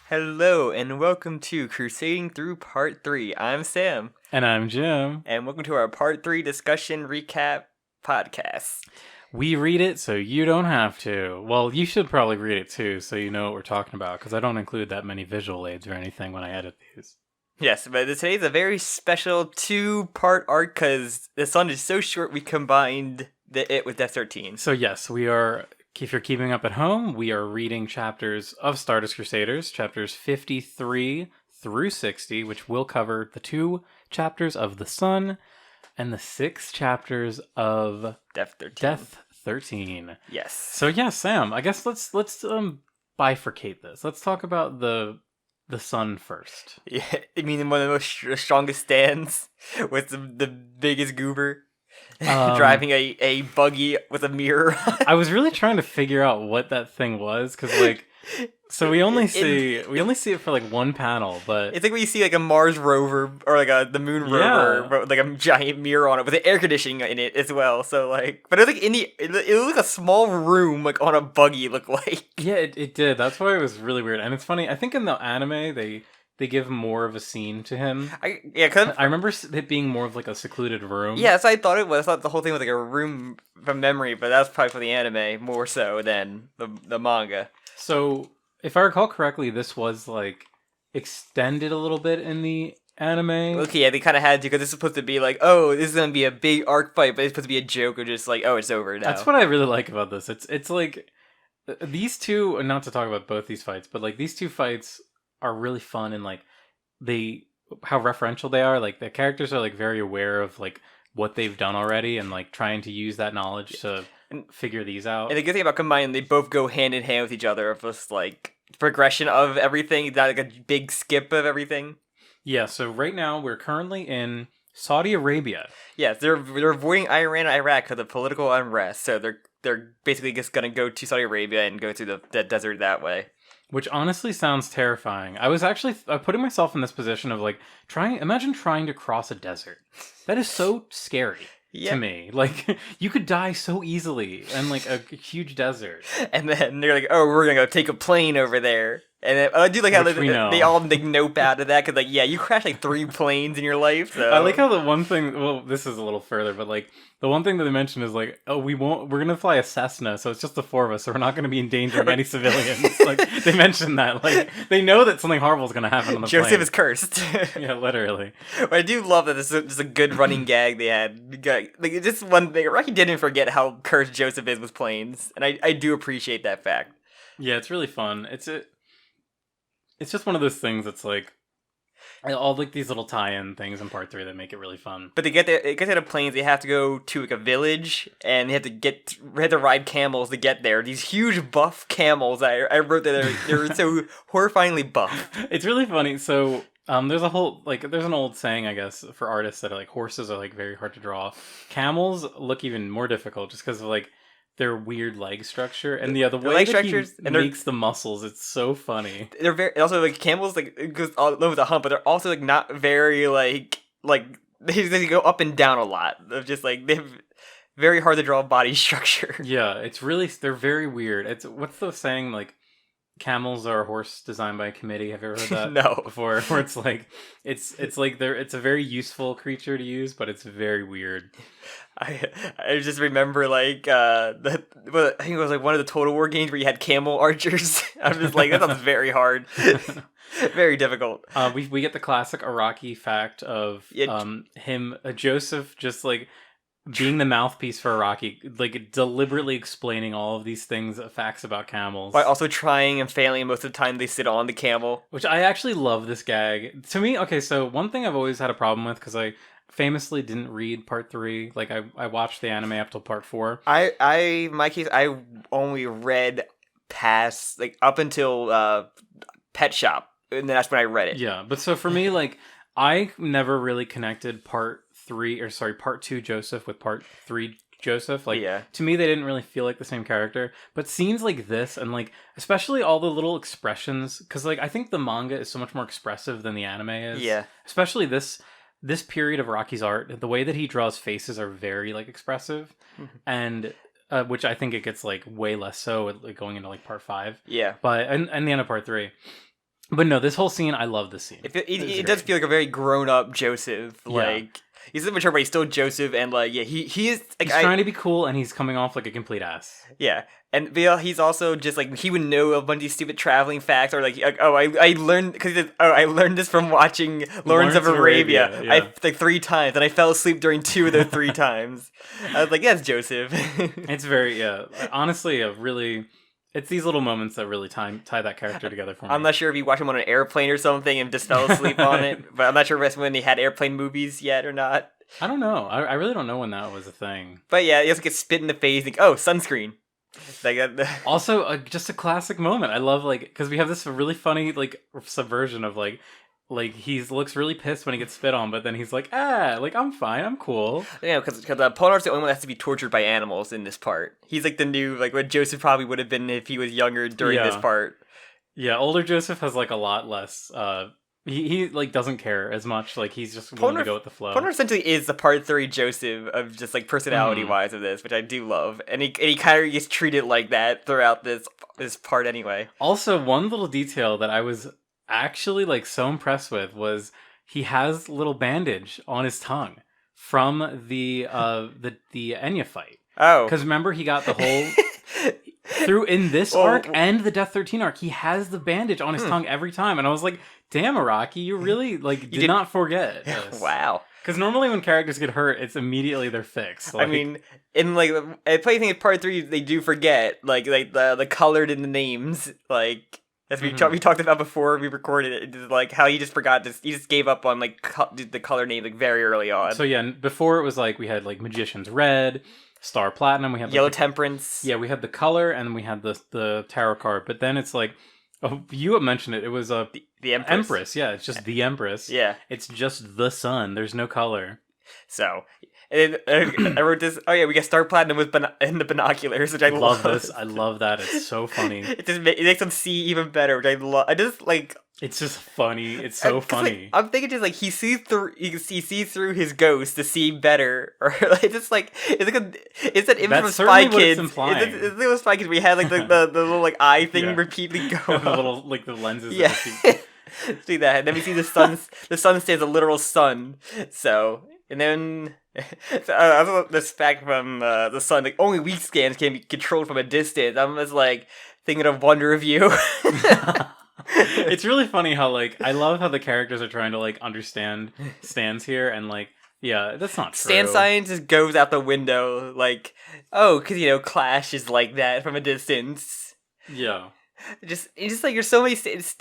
Hello and welcome to Crusading Through Part 3. I'm Sam. And I'm Jim. And welcome to our Part 3 discussion recap podcast. We read it so you don't have to. Well, you should probably read it too so you know what we're talking about, because I don't include that many visual aids or anything when I edit these. Yes, but today's a very special 2-part arc because the sun is so short we combined it with Death 13. So yes, we are, if you're keeping up at home, we are reading chapters of Stardust Crusaders, chapters 53 through 60, which will cover the 2 chapters of the sun and the 6 chapters of Death 13. Yes. So yeah, Sam, I guess let's bifurcate this. Let's talk about the sun first. Yeah, I mean, one of the most strongest stands with the biggest goober. Driving a buggy with a mirror. I was really trying to figure out what that thing was, because so we only see it for one panel, but it's like when you see a Mars rover or the moon rover, with a giant mirror on it with the air conditioning in it as well. So but it looked like a small room on a buggy. It looked like it did. That's why it was really weird. And it's funny. I think in the anime they give more of a scene to him. I remember it being more of a secluded room. Yeah, that's what I thought it was. I thought the whole thing was a room from memory, but that's probably for the anime more so than the manga. So, if I recall correctly, this was extended a little bit in the anime. Okay, yeah, they kind of had to, because it's supposed to be oh, this is going to be a big arc fight, but it's supposed to be a joke of just oh, it's over now. That's what I really like about this. It's these two, not to talk about both these fights, but these two fights are really fun, and how referential they are. The characters are very aware of what they've done already, and trying to use that knowledge to figure these out. And the good thing about combining, they both go hand in hand with each other, of just progression of everything, not a big skip of everything. Yeah, so right now we're currently in Saudi Arabia. Yes, they're avoiding Iran and Iraq because of political unrest, so they're basically just gonna go to Saudi Arabia and go through the desert that way. Which honestly sounds terrifying. I was actually putting myself in this position of imagine trying to cross a desert. That is so scary to me. You could die so easily in a huge desert. And then they're oh, we're gonna go take a plane over there. And then, I do how they all nope out of that, because you crashed 3 planes in your life. So. I like how the one thing, well, this is a little further, but the one thing that they mentioned is oh, we're gonna fly a Cessna, so it's just the 4 of us, so we're not gonna be endangering any civilians. They mentioned that, they know that something horrible is gonna happen on the Joseph plane. is cursed. Yeah, literally. But I do love that this is just a good running gag they had. Just one thing, Rocky didn't forget how cursed Joseph is with planes, and I do appreciate that fact. Yeah, it's really fun. It's just one of those things that's all these little tie-in things in part 3 that make it really fun. But to get there, the planes, they have to go to a village, and they have to ride camels to get there. These huge buff camels. I wrote that they're so horrifyingly buff. It's really funny. So there's a whole there's an old saying, I guess, for artists that horses are very hard to draw. Camels look even more difficult just because of their weird leg structure, and the way that he makes the muscles, it's so funny. They're very also camels it goes all over the hump, but they're also not very they go up and down a lot. Of just they have very hard to draw body structure. Yeah, they're very weird. It's what's the saying camels are a horse designed by a committee. Have you ever heard that? No. Before, where it's a very useful creature to use, but it's very weird. I just remember I think it was one of the Total War games where you had camel archers. I'm just that sounds very hard. Very difficult. We get the classic Araki fact of Joseph just being the mouthpiece for Araki, deliberately explaining all of these facts about camels. By also trying and failing, most of the time they sit on the camel. Which I actually love this gag. To me, okay, so one thing I've always had a problem with, because I famously didn't read part 3. I watched the anime up till part 4. In my case, I only read past, up until Pet Shop, and then that's when I read it. Yeah, but so for me, I never really connected part 2 Joseph with part 3 Joseph. To me, they didn't really feel like the same character. But scenes like this, and especially all the little expressions, because I think the manga is so much more expressive than the anime is. Yeah. Especially this period of Rocky's art, the way that he draws faces are very expressive, and which I think it gets way less so going into part 5. Yeah. But and the end of part 3. But no, this whole scene, I love this scene. It does feel like a very grown-up Joseph. Like, he's immature, but he's still Joseph, and like, yeah, he is like, he's trying to be cool, and he's coming off like a complete ass. Yeah, and he's also just like, he would know a bunch of these stupid traveling facts, or like I learned because I learnned this from watching Lawrence of Arabia. Yeah. Like 3 times, and I fell asleep during 2 of those 3 times. I was like, yeah, it's Joseph. It's very honestly a really. It's these little moments that really tie that character together for me. I'm not sure if you watched him on an airplane or something and just fell asleep on it, but I'm not sure if that's when they had airplane movies yet or not. I don't know. I really don't know when that was a thing. But yeah, he also gets spit in the face. Like, oh, sunscreen. Like Also, just a classic moment. I love because we have this really funny subversion of he looks really pissed when he gets spit on, but then he's like, I'm fine, I'm cool. Yeah, because Polnareff's the only one that has to be tortured by animals in this part. He's like the new, like what Joseph probably would have been if he was younger during this part. Yeah, older Joseph has like a lot less. He doesn't care as much. Like he's just willing to go with the flow. Polnareff essentially is the part 3 Joseph of just like personality wise of this, which I do love, and he kind of gets treated like that throughout this part anyway. Also, one little detail that I was actually so impressed with was he has a little bandage on his tongue from the Enya fight. Oh, because remember he got the whole through in this arc and the Death 13 arc. He has the bandage on his tongue every time, and I was like, "Damn, Araki, you really did not forget this." Wow. Because normally when characters get hurt, it's immediately they're fixed. I mean, in I play thing in part 3, they do forget the colored in the names as we talked about before we recorded it, like how he just forgot he just gave up on the color name very early on. So yeah, before it was we had Magician's Red, Star Platinum, we had Yellow Temperance. Yeah, we had the color, and then we had the tarot card. But then it's you had mentioned it. It was the Empress. Yeah, it's just the Empress. Yeah, it's just the sun. There's no color. So, and I wrote this. Oh yeah, we got Star Platinum in the binoculars, which I love. This. I love that. It's so funny. It makes them see even better, which I love. I just It's just funny. It's so funny. I'm thinking just he sees through his ghost to see better, or it's that image from Spy Kids. It's like Spy Kids. We had the little eye thing repeatedly go. The little the lenses. Yeah. See that, and then we see the sun. The sun stays a literal sun. So, and then I love this fact from the sun. Only weak scans can be controlled from a distance. I'm just thinking of Wonder of You. It's really funny how I love how the characters are trying to understand stands here, and yeah, that's not true. Stand science just goes out the window, because Clash is like that from a distance. Yeah, it's just there's so many stands,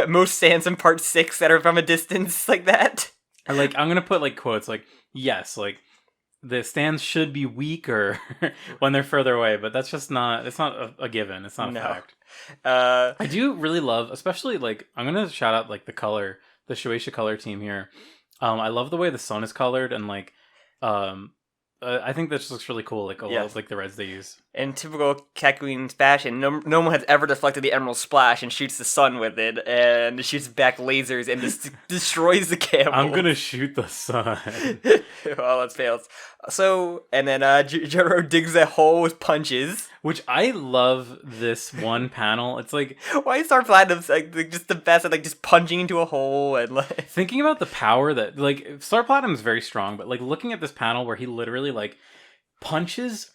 most stands in part 6 that are from a distance like that. I'm gonna put quotes yes, the stands should be weaker when they're further away, but that's just not. It's not a given. It's not a fact. I do really love, especially I'm gonna shout out the color, the Shueisha color team here. I love the way the sun is colored, and I think that just looks really cool. A lot of the reds they use. In typical Kakyoin's fashion, no one has ever deflected the Emerald Splash and shoots the sun with it, and shoots back lasers and destroys the camel. I'm gonna shoot the sun. Well, that fails. So, and then Jotaro digs a hole with punches. Which I love this one panel. It's why is Star Platinum just the best at just punching into a hole and thinking about the power that Star Platinum is very strong, but looking at this panel where he literally punches.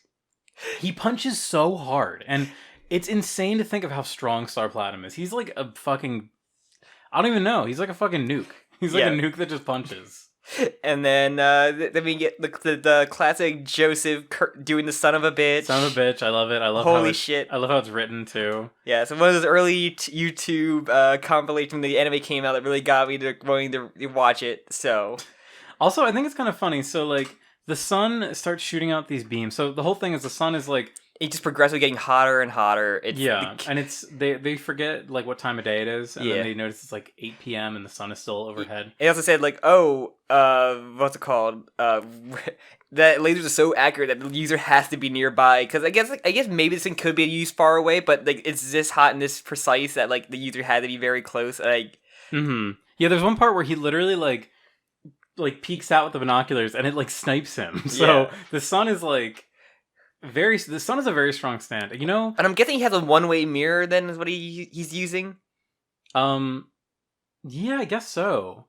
He punches so hard, and it's insane to think of how strong Star Platinum is. He's a fucking... I don't even know. He's a fucking nuke. He's a nuke that just punches. And then we get the classic Joseph doing the son of a bitch. Son of a bitch. I love it. I love Holy shit. I love how it's written, too. Yeah, so one of those early YouTube compilations when the anime came out that really got me to wanting to watch it, so... Also, I think it's kind of funny. So, the sun starts shooting out these beams. So the whole thing is the sun is it just progressively getting hotter and hotter. And it's they forget what time of day it is, and then they notice it's 8 p.m. and the sun is still overhead. They also said what's it called? That lasers are so accurate that the user has to be nearby, because I guess maybe this thing could be used far away, but it's this hot and this precise that the user had to be very close. Yeah, there's one part where he literally peeks out with the binoculars and it snipes him. So the sun is the sun is a very strong stand, And I'm guessing he has a one-way mirror then is what he's using. Yeah, I guess so.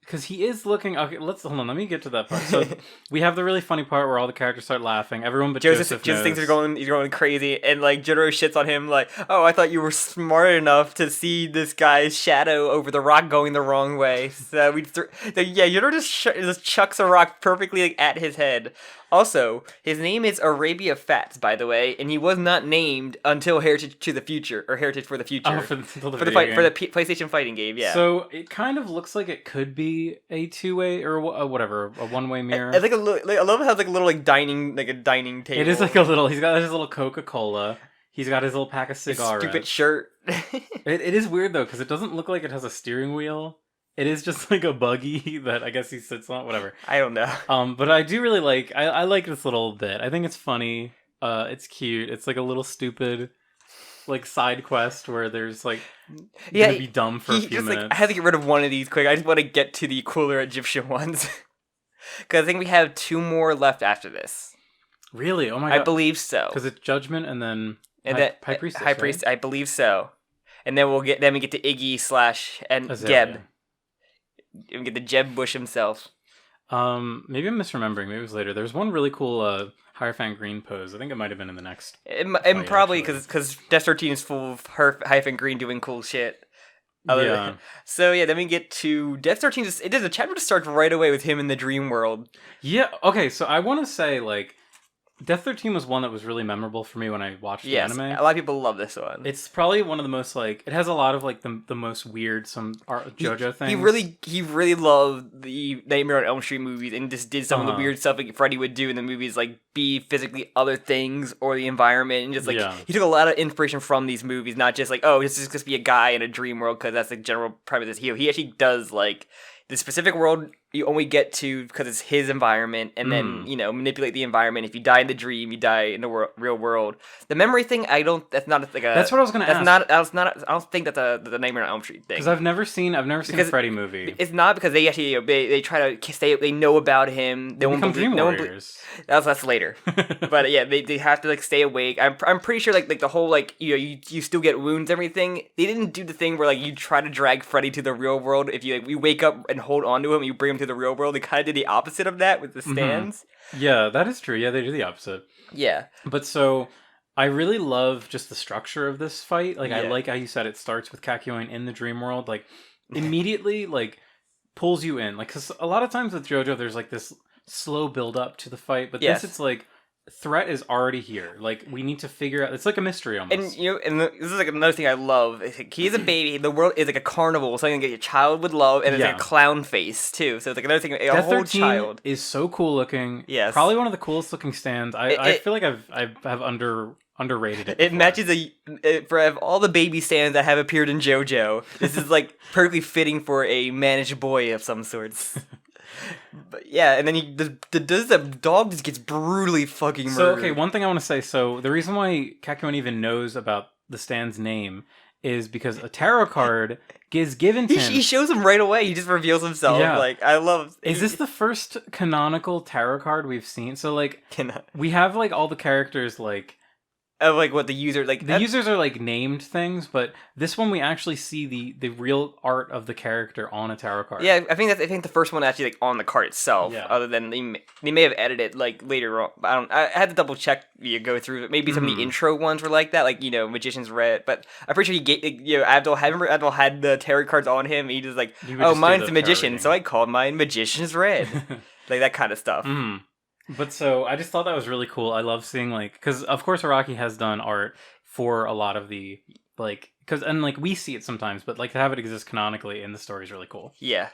Because he is looking. Okay, hold on. Let me get to that part. So we have the really funny part where all the characters start laughing. Everyone but Joseph knows. Thinks he's going crazy, and like Jotaro shits on him like, "Oh, I thought you were smart enough to see this guy's shadow over the rock going the wrong way." So Jotaro just chucks a rock perfectly like at his head. Also, his name is Arabia Fats, by the way, and he was not named until Heritage to the Future or Heritage for the Future. Oh, for the PlayStation fighting game, yeah. So it kind of looks like it could be a two-way or whatever, a one-way mirror. I love how it has like a little like dining table. It is like a little. He's got his little Coca-Cola. He's got his little pack of cigars. Stupid shirt. It is weird though because it doesn't look like it has a steering wheel. It is just like a buggy that I guess he sits on. Whatever. I don't know. But I do really like. I like this little bit. I think it's funny. It's cute. It's like a little stupid, like side quest where there's like gonna be dumb for a few minutes. Like, I have to get rid of one of these quick. I just want to get to the cooler Egyptian ones because I think we have 2 more left after this. Really? Oh my god! I believe so. Because it's Judgment and then High Priestess. High Priest. Right? I believe so. And then we get to Iggy and Geb. We get the Jeb Bush himself. Maybe I'm misremembering. Maybe it was later. There's one really cool Hierophant Green pose. I think it might have been in the next. It probably because Death 13 is full of Hierophant Green doing cool shit. So yeah, then we get to Death 13. The chapter just starts right away with him in the dream world. Yeah. Okay. So I want to say like. Death 13 was one that was really memorable for me when I watched the anime. A lot of people love this one. It's probably one of the most like it has a lot of like the most weird JoJo things. He really loved the Nightmare on Elm Street movies and just did some of the weird stuff like Freddy would do in the movies, like be physically other things or the environment, and just like he took a lot of inspiration from these movies, not just like this is just be a guy in a dream world because that's the general premise. He actually does like the specific world you only get to because it's his environment, and then manipulate the environment. If you die in the dream, you die in the real world. The memory thing, that's not like a. That's what I was gonna ask. I don't think that's the Nightmare on Elm Street thing. Because I've never seen a Freddy movie. It's not because they actually they try to say they know about him. They become dream warriors. That's later. But yeah, they have to like stay awake. I'm pretty sure like the whole like you still get wounds and everything. They didn't do the thing where like you try to drag Freddy to the real world. If you wake up and hold on to him, you bring him to the real world. They kind of did the opposite of that with the stands. Yeah, that is true. Yeah, they do the opposite. Yeah. But so I really love just the structure of this fight. Like I like how you said it starts with Kakyoin in the dream world. Like immediately like pulls you in. Like cuz a lot of times with JoJo there's like this slow build up to the fight, but this it's like threat is already here. Like we need to figure out. It's like a mystery almost. And this is like another thing I love. He's a baby. The world is like a carnival, something that your child would love, and it's like a clown face too. So it's like another thing. A whole child is so cool looking. Yes, probably one of the coolest looking stands. I feel like I've underrated it. It matches for all the baby stands that have appeared in JoJo. This is like perfectly fitting for a managed boy of some sorts. But yeah, and then the dog just gets brutally fucking murdered. So okay, one thing I want to say. So the reason why Kakyoin even knows about the stand's name is because a tarot card is given to him. He shows him right away. He just reveals himself. Yeah. Like I love. Is this the first canonical tarot card we've seen? So like, we have like all the characters like. Of like what the user like the users are like named things, but this one we actually see the real art of the character on a tarot card. Yeah, I think the first one actually like on the card itself. Yeah. Other than they may have edited like later on. I had to double check go through it. Maybe some of the intro ones were like that, like Magician's Red. But I'm pretty sure he gave Abdul had the tarot cards on him. And he just like mine's the Magician, so I called mine Magician's Red, like that kind of stuff. Mm. But so I just thought that was really cool. I love seeing like because of course Araki has done art for a lot of the like and we see it sometimes, but like to have it exist canonically in the story is really cool. Yeah,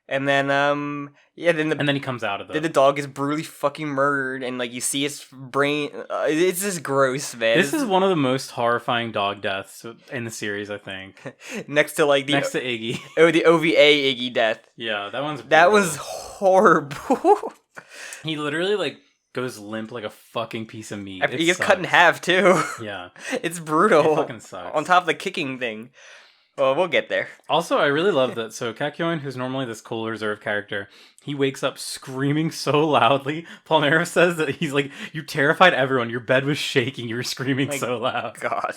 and then and then he comes out of the dog is brutally fucking murdered, and like you see his brain. It's just gross, man. This is one of the most horrifying dog deaths in the series, I think. next to Iggy. Oh, the OVA Iggy death. Yeah, that was horrible. He literally like goes limp like a fucking piece of meat. He gets cut in half too. Yeah, it's brutal. It fucking sucks. On top of the kicking thing. Well, we'll get there. Also, I really love that. So Kakyoin, who's normally this cool, reserved character, he wakes up screaming so loudly. Palmero says that he's like, "You terrified everyone. Your bed was shaking. You were screaming so loud." God.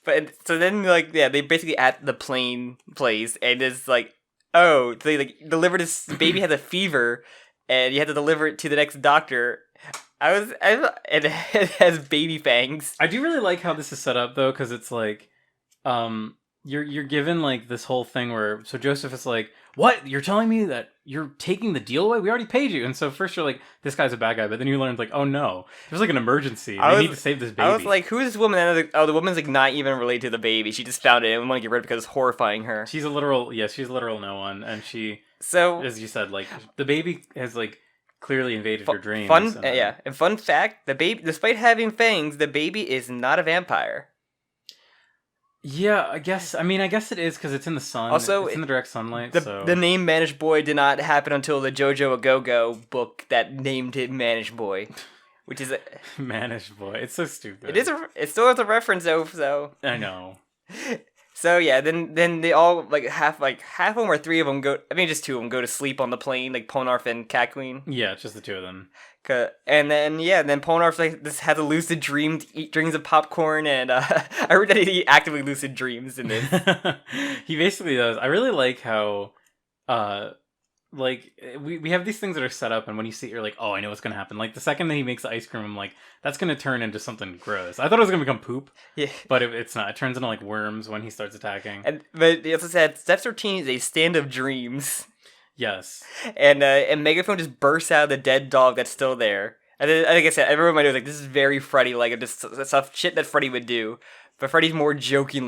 But so then, like, yeah, they basically at the plane place, and it's like, oh, they like delivered this the baby has a fever, and you had to deliver it to the next doctor. And it has baby fangs. I do really like how this is set up though, because it's like, you're given like this whole thing where so Joseph is like, "What? You're telling me that you're taking the deal away? We already paid you." And so first you're like, "This guy's a bad guy," but then you learn like, "Oh no, there's like an emergency. They need to save this baby." I was like, "Who is this woman?" And the woman's like not even related to the baby. She just found it and want to get rid of it because it's horrifying her. She's a literal no one, and she, so as you said, like the baby has like clearly invaded her dreams. And fun fact: the baby, despite having fangs, the baby is not a vampire. Yeah, I guess it is because it's in the sun. Also, it's in the direct sunlight. The name Managed Boy did not happen until the JoJo A Go-Go book that named it Managed Boy, which is Managed Boy. It's so stupid. It still has a reference though. So I know. So yeah, then they all half of them or three of them go. I mean, just two of them go to sleep on the plane, like Polnareff and Kakyoin. Yeah, it's just the two of them. And then Polnareff this has a lucid dream, eat dreams of popcorn, and I heard that he actively lucid dreams in this. He basically does. I really like how, we have these things that are set up, and when you see it, you're like, oh, I know what's gonna happen. Like the second that he makes the ice cream, I'm like, that's gonna turn into something gross. I thought it was gonna become poop. Yeah, but it's not. It turns into like worms when he starts attacking. But they also said Step 13 is a stand of dreams. Yes. And Megaphone just bursts out of the dead dog that's still there. And then, like I said, everyone might know this is very Freddy, like just stuff shit that Freddy would do. But Freddy's more jokes in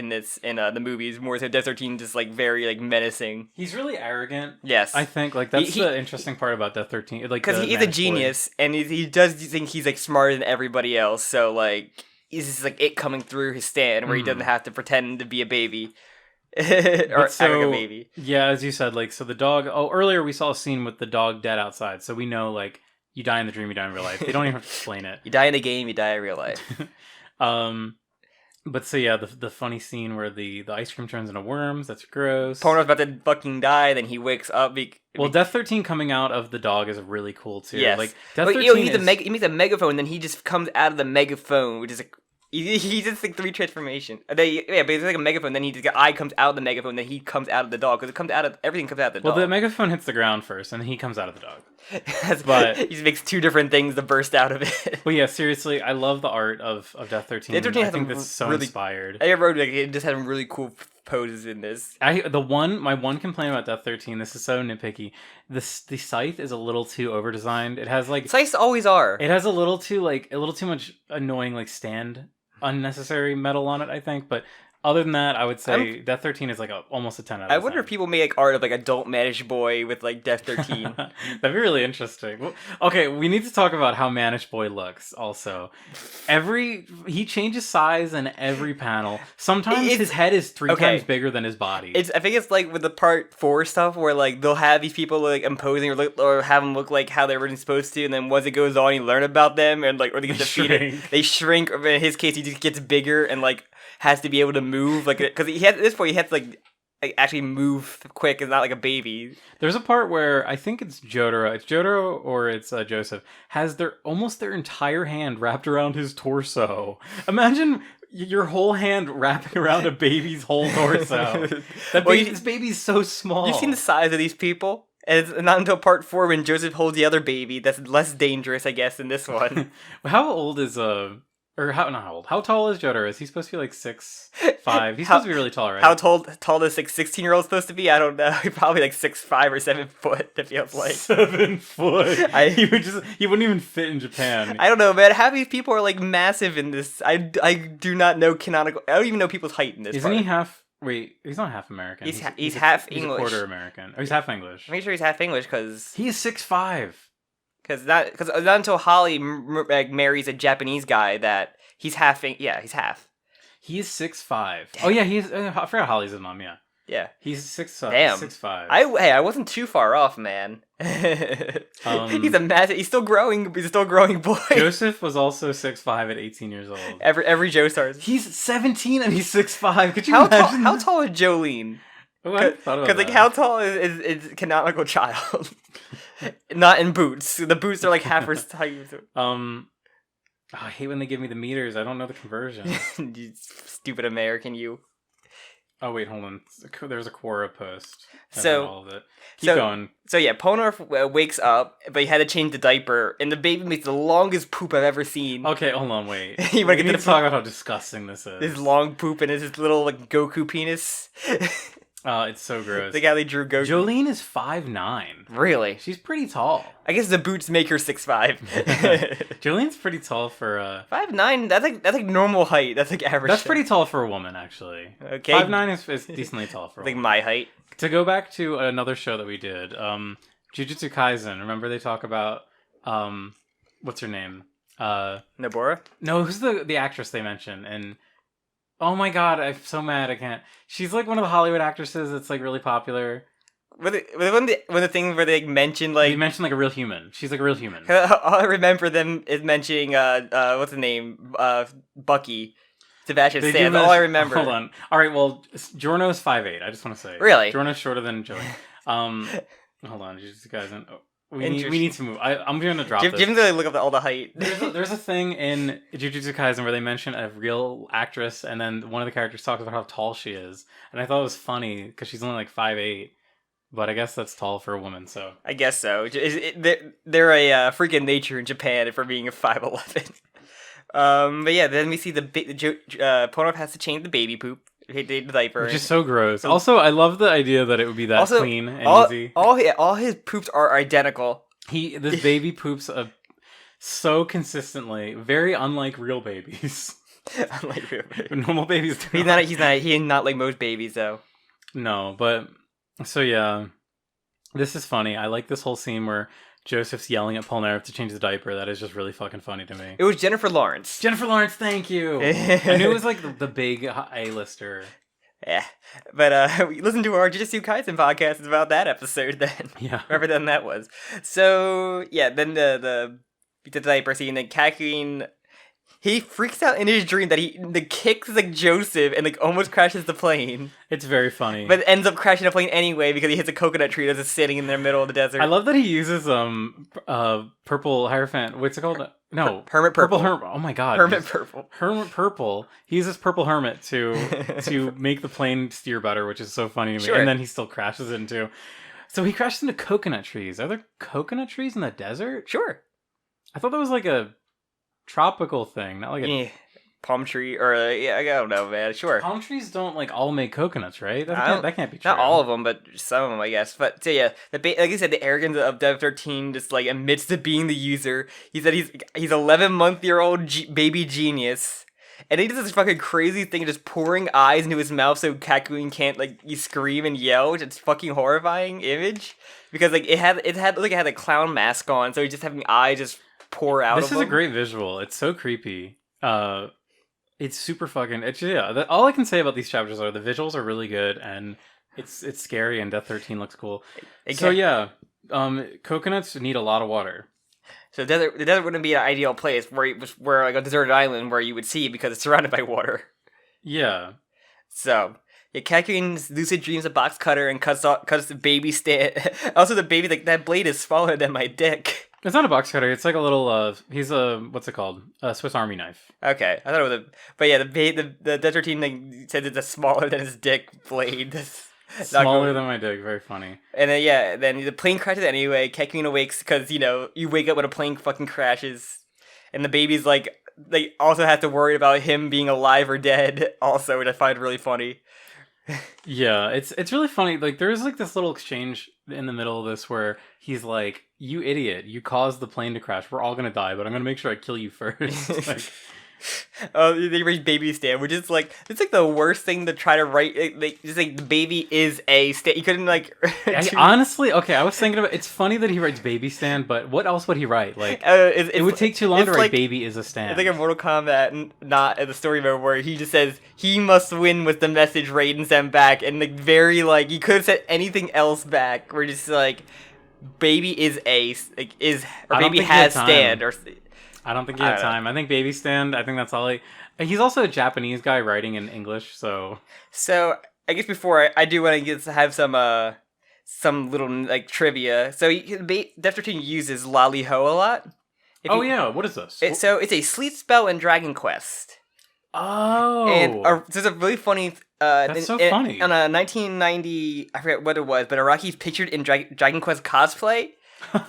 the movies, more so Death 13 just like very like menacing. He's really arrogant. Yes. I think like that's the interesting part about Death 13. Like because he's a genius and he does think he's like smarter than everybody else. So like he's just like it coming through his stand where he doesn't have to pretend to be a baby. Or act like a baby. Yeah, as you said, like so the dog. Oh, earlier we saw a scene with the dog dead outside, so we know like you die in the dream, you die in real life. They don't even have to explain it. You die in the game, you die in real life. But so yeah, the funny scene where the ice cream turns into worms. That's gross. Porno's about to fucking die, then he wakes up. Death 13 coming out of the dog is really cool too. Yes. Like Death 13 he makes a megaphone, then he just comes out of the megaphone, which is like. He just like 3 transformation. But it's like a megaphone. Then the eye comes out of the megaphone. Then he comes out of the dog because everything comes out of the dog. Well, the megaphone hits the ground first, and then he comes out of the dog. But he just makes 2 different things to burst out of it. But yeah, seriously, I love the art of Death 13. I think this is so really, inspired. I wrote it just had really cool poses in this. My one complaint about Death 13. This is so nitpicky. The scythe is a little too over designed. It has like scythes always are. It has a little too much annoying like unnecessary metal on it, I think, but other than that, I would say Death 13 is like almost a 10 out of 10. I wonder if people make like art of like adult Managed Boy with like Death 13. That'd be really interesting. Well, okay, we need to talk about how Managed Boy looks also. He changes size in every panel. Sometimes his head is 3 times bigger than his body. I think it's like with the part 4 stuff where like they'll have these people like imposing or have them look like how they were supposed to, and then once it goes on you learn about them and like or they get defeated. They shrink, or in his case he just gets bigger and like has to be able to move like because at this point he has to like actually move quick. It's not like a baby. There's a part where I think it's Jotaro or it's Joseph has their entire hand wrapped around his torso. Imagine your whole hand wrapping around a baby's whole torso. This baby's so small. You've seen the size of these people? And it's not until part 4 when Joseph holds the other baby that's less dangerous, I guess, than this one. How old is how tall is Jotaro? Is he supposed to be like 6'5"? He's supposed to be really tall, right? How tall is like 16-year-old supposed to be? I don't know. He's probably like 6'5" or 7 foot. It feels like 7 foot. He wouldn't even fit in Japan. I don't know, man. Half these people are like massive in this. I do not know canonical. I don't even know people's height in this. Isn't he half? Wait, he's not half American. He's half English. He's a quarter American. Oh, he's half English. I'm sure he's half English because he is 6'5". Because not until Holly marries a Japanese guy that he's half. Yeah, he's half. He is 6'5". Oh yeah, I forgot Holly's his mom. Yeah. Yeah. He's 6'5". Damn. 6'5". I wasn't too far off, man. He's a massive. He's still growing. He's still a growing boy. Joseph was also 6'5" at 18 years old. Every Joe stars. He's 17 and he's 6'5". Could you How imagine? how tall is Jolene? Oh, I thought about Because like, that. how tall is canonical child? Not in boots. The boots are like half her height. I hate when they give me the meters. I don't know the conversion. You stupid American, you. Oh wait, hold on. There's a Quora post. So all of it. Keep going. So yeah, Polnareff wakes up, but he had to change the diaper, and the baby makes the longest poop I've ever seen. Okay, hold on, wait. You we wanna need to talk about how disgusting this is. This long poop and it's his little like Goku penis. It's so gross. The guy they drew Goku. Jolene is 5'9". Really? She's pretty tall. I guess the boots make her 6'5". Jolene's pretty tall for 5'9". That's like normal height. That's like average. That's pretty tall for a woman, actually. Okay. 5'9" is decently tall for a like woman. my height. To go back to another show that we did, Jujutsu Kaisen. Remember they talk about what's her name? Nobara? No, who's the actress they mention? And oh my god, I'm so mad I can't. She's like one of the Hollywood actresses that's like really popular. When the thing where they mentioned like They mentioned like a real human. She's like a real human. all I remember them is mentioning what's the name? Bucky. Sebastian They Stan. do All I remember. Hold on. All right, well, Giorno's 5'8". I just want to say. Really? Giorno's shorter than Joey. Hold on, Jujutsu Kaisen. Oh, we Interesting. need to move. I'm going to drop this. Jim's gonna look up all the height. There's a thing in Jujutsu Kaisen where they mention a real actress, and then one of the characters talks about how tall she is, and I thought it was funny because she's only like 5'8", but I guess that's tall for a woman. So I guess so. They're a freak of nature in Japan for being a 5'11". But yeah, then we see Polnareff has to change the baby poop. The diaper. which is so gross. Also, I love the idea that it would be that clean and easy. All his poops are identical. This baby poops so consistently, very unlike real babies. Unlike real babies. Normal babies do He's not like most babies though. No, but so yeah, this is funny. I like this whole scene where Joseph's yelling at Polnareff to change the diaper. That is just really fucking funny to me. It was Jennifer Lawrence. Jennifer Lawrence, thank you. I knew it was like the big A-lister. Yeah, but we listened to our Jujutsu Kaisen podcast. It's about that episode then. Yeah. Whatever then that was. So yeah, then the diaper scene. Then Kakuin, he freaks out in his dream that he kicks like Joseph and like almost crashes the plane. It's very funny. But ends up crashing the plane anyway because he hits a coconut tree that's just sitting in the middle of the desert. I love that he uses purple Hierophant. What's it called? No, Hermit Purple. Hermit. Oh my god. Hermit Purple. Hermit Purple. He uses Purple Hermit to make the plane steer better, which is so funny to me. Sure. And then he still crashes into. So he crashes into coconut trees. Are there coconut trees in the desert? Sure. I thought that was like a tropical thing, not like a. Yeah. Palm tree or I don't know, man. Sure. Palm trees don't like all make coconuts, right? That can't be true. Not all of them, but some of them, I guess. But so yeah, like I said, the arrogance of Dev 13 just like admits to being the user. He said he's 11-month-old baby genius, and he does this fucking crazy thing, just pouring eyes into his mouth so Kakuin can't like scream and yell. It's fucking horrifying image because like it had a clown mask on, so he's just having eyes just pour out. This is a great visual. It's so creepy. It's super fucking. All I can say about these chapters are the visuals are really good and it's scary and Death 13 looks cool. So yeah, coconuts need a lot of water. So the desert wouldn't be an ideal place where like a deserted island where you would see because it's surrounded by water. Yeah. So yeah, Kakuin's lucid dreams a box cutter and cuts the baby stand. Also, the baby like that blade is smaller than my dick. It's not a box cutter. It's like a little. He's a what's it called? A Swiss Army knife. Okay, I thought it was but yeah, the Desert Team like, said it's a smaller than his dick blade. Smaller than my dick. Very funny. And then the plane crashes anyway. Kakuin awakes because you wake up when a plane fucking crashes, and the baby's like they also have to worry about him being alive or dead. Also, which I find really funny. Yeah, it's really funny. Like there's like this little exchange in the middle of this where he's like, "You idiot! You caused the plane to crash. We're all gonna die, but I'm gonna make sure I kill you first." Like, They raised baby Stan, which is like it's like the worst thing to try to write. Like just like the baby is a Stan. You couldn't like. Honestly, okay, I was thinking about. It's funny that he writes baby Stan, but what else would he write? Like it would take too long to write baby is a Stan. It's like a Mortal Kombat, not in the story mode where he just says he must win with the message Raiden sent back, and like very like you could have said anything else back. We're just like baby is a like is or baby has Stan or. I don't think he had time. I think baby Stan. I think that's all he's also a Japanese guy writing in English, so. So I guess before I do want to have some little like trivia. So Death 13 uses Lally Ho a lot. Yeah, what is this? So it's a sleep spell in Dragon Quest. Oh, and there's a really funny. That's so funny. On a 1990, I forget what it was, but Araki's pictured in Dragon Quest cosplay.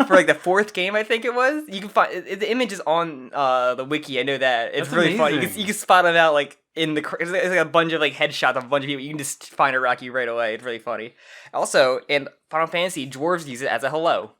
For like the fourth game, I think it was. You can find the image is on the wiki. I know that it's That's really amazing. funny. You can spot it out like in the. It's like a bunch of like headshots of a bunch of people. You can just find Araki right away. It's really funny. Also, in Final Fantasy, dwarves use it as a hello.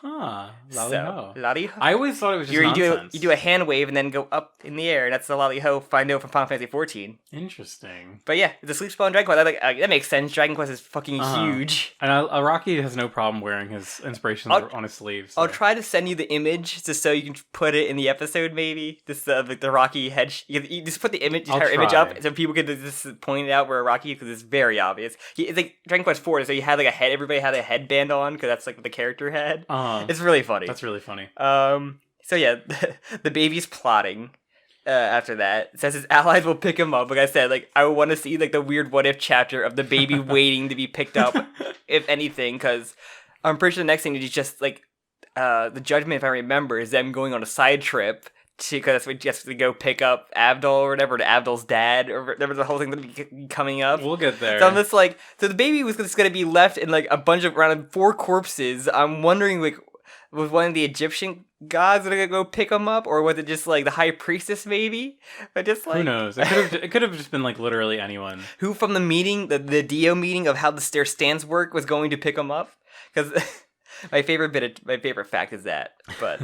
Huh. Lally-ho. Lally-ho. I always thought it was just nonsense. You do a hand wave and then go up in the air. That's the Lally-ho I know from Final Fantasy 14. Interesting. But yeah, it's a sleep spell in Dragon Quest. That makes sense. Dragon Quest is fucking huge. And Araki has no problem wearing his inspirations on his sleeves. So. I'll try to send you the image just so you can put it in the episode, maybe. Just like the Rocky head. You just put the entire image up so people can just point out where Rocky is because it's very obvious. It's like Dragon Quest 4, so you had like a head. Everybody had a headband on because that's like what the character had. It's really funny. That's really funny. So yeah, the baby's plotting. After that, it says his allies will pick him up. Like I said, like I want to see like the weird what if chapter of the baby waiting to be picked up, if anything, because I'm pretty sure the next thing is just like the judgment, if I remember, is them going on a side trip because we just to go pick up Abdul or whatever, to Abdul's dad or whatever. The whole thing that be coming up. We'll get there. So I'm just like, so the baby was just gonna be left in like a bunch of around 4 corpses. I'm wondering like. Was one of the Egyptian gods gonna go pick him up, or was it just like the high priestess, maybe? But just like who knows? It could have just been like literally anyone. Who from the meeting, the Dio meeting of how their stands work, was going to pick him up? Because my favorite fact is that. But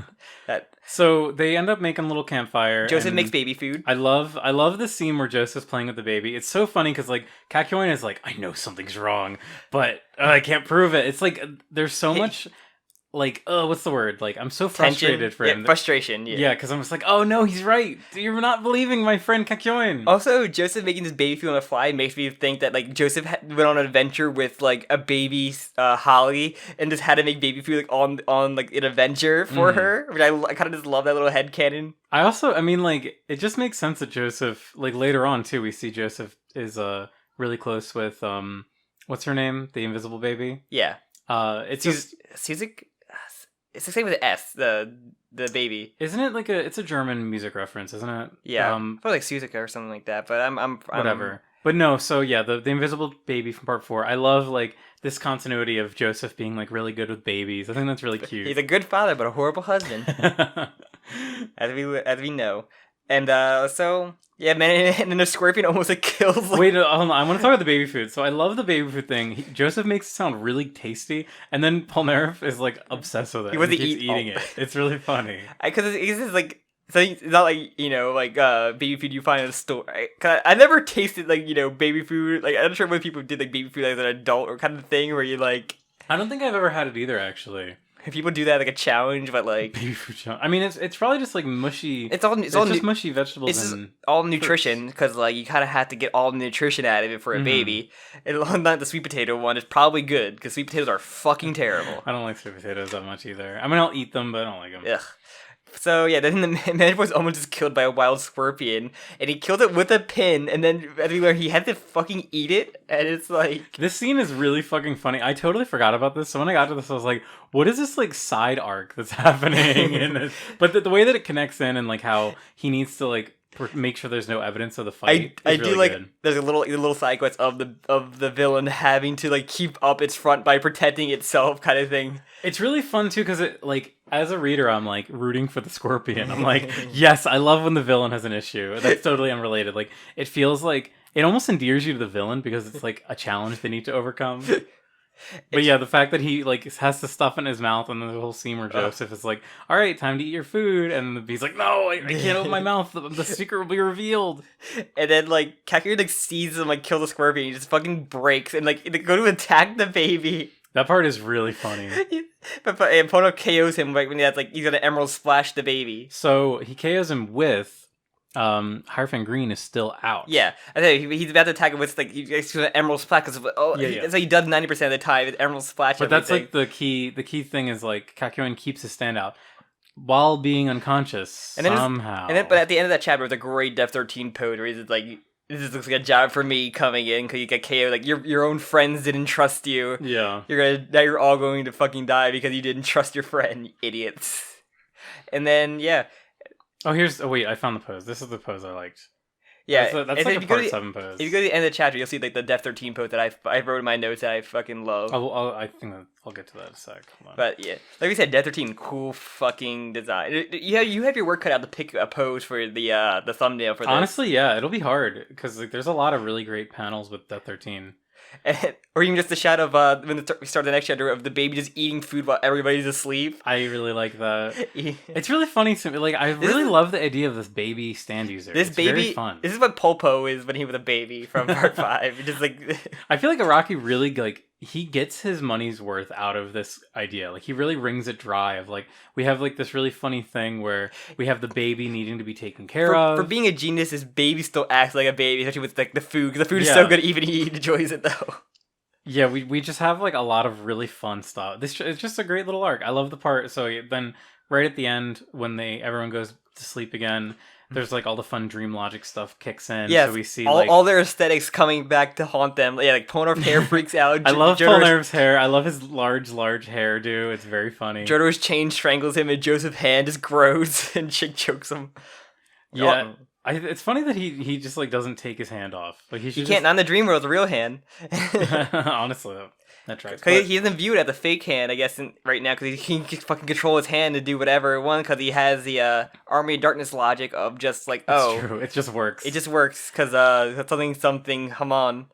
that. So they end up making a little campfire. Joseph makes baby food. I love the scene where Joseph's playing with the baby. It's so funny because like Kakyoin is like, I know something's wrong, but I can't prove it. It's like there's so much. Like, what's the word? Like, I'm so frustrated for him. Frustration, yeah. Yeah, because I'm just like, oh no, he's right. You're not believing my friend Kakyoin. Also, Joseph making this baby food on the fly makes me think that, like, Joseph went on an adventure with, like, a baby Holly and just had to make baby food, like, on like, an adventure for her. Which I kind of just love that little headcanon. I mean, like, it just makes sense that Joseph, like, later on, too, we see Joseph is really close with, what's her name? The invisible baby? Yeah. It's just... It's the same with the S, the baby. Isn't it like it's a German music reference, isn't it? Yeah, probably like Suzuka or something like that. But I'm whatever. But no, so yeah, the invisible baby from part 4. I love like this continuity of Joseph being like really good with babies. I think that's really cute. He's a good father, but a horrible husband, as we know. And so yeah, man, and then the scorpion almost like kills. Like... Wait, hold on. I want to talk about the baby food. So I love the baby food thing. Joseph makes it sound really tasty, and then Polnareff is like obsessed with it. He keeps eating it. It's really funny. Because it's like. So it's not like, you know, like baby food you find in a store. Cause I never tasted like, you know, baby food. Like I'm not sure when people did like baby food as an adult or kind of thing where you like. I don't think I've ever had it either, actually. People do that like a challenge, but like baby food challenge. I mean, it's probably just like mushy. It's all just mushy vegetables. It's all nutrition because like you kind of have to get all the nutrition out of it for a baby. And not the sweet potato one is probably good because sweet potatoes are fucking terrible. I don't like sweet potatoes that much either. I mean, I'll eat them, but I don't like them. Ugh. So yeah, then the man was almost just killed by a wild scorpion, and he killed it with a pin, and then everywhere he had to fucking eat it, and it's like this scene is really fucking funny. I totally forgot about this. So when I got to this, I was like, "What is this like side arc that's happening?" in this? But the way that it connects in, and like how he needs to like make sure there's no evidence of the fight. I really do like good. There's a little side quest of the villain having to like keep up its front by protecting itself, kind of thing. It's really fun too because it like as a reader I'm like rooting for the scorpion. I'm like, yes, I love when the villain has an issue. That's totally unrelated. Like it feels like it almost endears you to the villain because it's like a challenge they need to overcome. But yeah, the fact that he like has to stuff in his mouth, and then the whole scene where Joseph is like, "All right, time to eat your food," and he's like, "No, I can't open my mouth. The secret will be revealed." And then like Kakarot like sees him like kill the scorpion, he just fucking breaks and like they go to attack the baby. That part is really funny. but and Pono KOs him like when he has like he's gonna emerald splash the baby. So he KOs him with Hierophant Green is still out. Yeah, I think he's about to attack him with like he's gonna emerald splash because that's what he does 90% of the time is emerald splash. But that's like the key. The key thing is like Kakyoin keeps his stand out while being unconscious and then somehow. But at the end of that chapter, with a great Death 13 pose where he's like, "This looks like a job for me coming in because you get KO. Like your own friends didn't trust you. Yeah, now you're all going to fucking die because you didn't trust your friend, you idiots." And then yeah. Oh, wait, I found the pose. This is the pose I liked. Yeah, that's like a part 7 pose. If you go to the end of the chapter, you'll see like the Death 13 pose that I wrote in my notes that I fucking love. I think I'll get to that in a sec. Hold on. But yeah, like we said, Death 13, cool fucking design. You have your work cut out to pick a pose for the thumbnail for this. Honestly, yeah, it'll be hard because like there's a lot of really great panels with Death 13. Or even just the shot of when we start the next chapter of the baby just eating food while everybody's asleep. I really like that. It's really funny to me. Like I really love the idea of this baby stand user. It's very fun. This is what Polpo is when he was a baby from part 5. Just like I feel like Araki really like he gets his money's worth out of this idea. Like he really wrings it dry. Of like we have like this really funny thing where we have the baby needing to be taken care of. For being a genius, his baby still acts like a baby, especially with like the food. Because the food is so good, even he enjoys it though. Yeah, we just have like a lot of really fun stuff. It's just a great little arc. I love the part. So then right at the end when everyone goes to sleep again, there's like all the fun dream logic stuff kicks in. Yeah, so we see all their aesthetics coming back to haunt them. Yeah, like Polnarf's hair freaks out. I love Polnarf's hair. I love his large hairdo. It's very funny. Jotaro's chain strangles him, and Joseph's hand just grows, and Chick chokes him. Yeah. It's funny that he just like doesn't take his hand off. Like he can't. Not in the dream world, the real hand. Honestly, that tracks. Because he doesn't view it as a fake hand, I guess, right now, because he can fucking control his hand to do whatever. One, because he has the Army of Darkness logic of just like, It's true. It just works. It just works because something. Come on.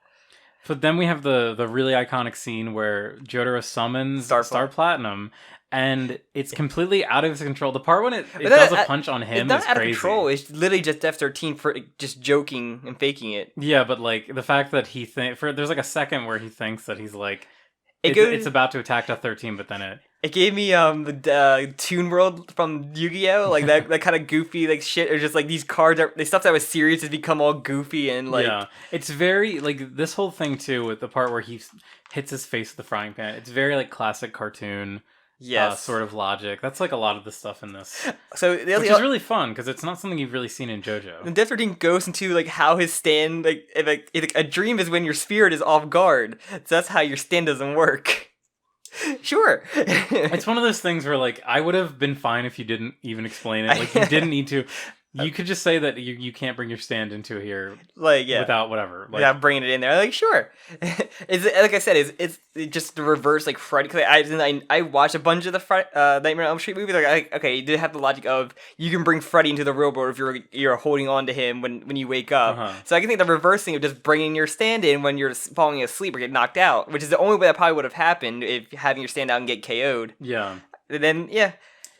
But then we have the really iconic scene where Jotaro summons Star Platinum. And it's completely out of his control. The part when it does a punch on him is crazy. It's not out of control. It's literally just F-13 for just joking and faking it. Yeah, but like the fact that there's like a second where he thinks that he's like it's about to attack F-13, but then it gave me the Toon World from Yu-Gi-Oh, like that kind of goofy like shit. Or just like these cards the stuff that was serious has become all goofy and like it's very like this whole thing too with the part where he hits his face with the frying pan. It's very like classic cartoon. Sort of logic. That's like a lot of the stuff in this. So which is really fun because it's not something you've really seen in JoJo. And Death 13 goes into like how his stand like a dream is when your spirit is off guard. So that's how your stand doesn't work. Sure. It's one of those things where like I would have been fine if you didn't even explain it. Like you didn't need to. You could just say that you can't bring your stand into here, like without whatever, like, without bringing it in there. Like sure, it's like I said, it's just the reverse like Freddy. Cause I watched a bunch of the Nightmare on Elm Street movies. Like okay, you did have the logic of you can bring Freddy into the real world if you're holding on to him when you wake up. So I can think the reverse thing of just bringing your stand in when you're falling asleep or get knocked out, which is the only way that probably would have happened if having your stand out and get KO'd. Yeah. And then yeah.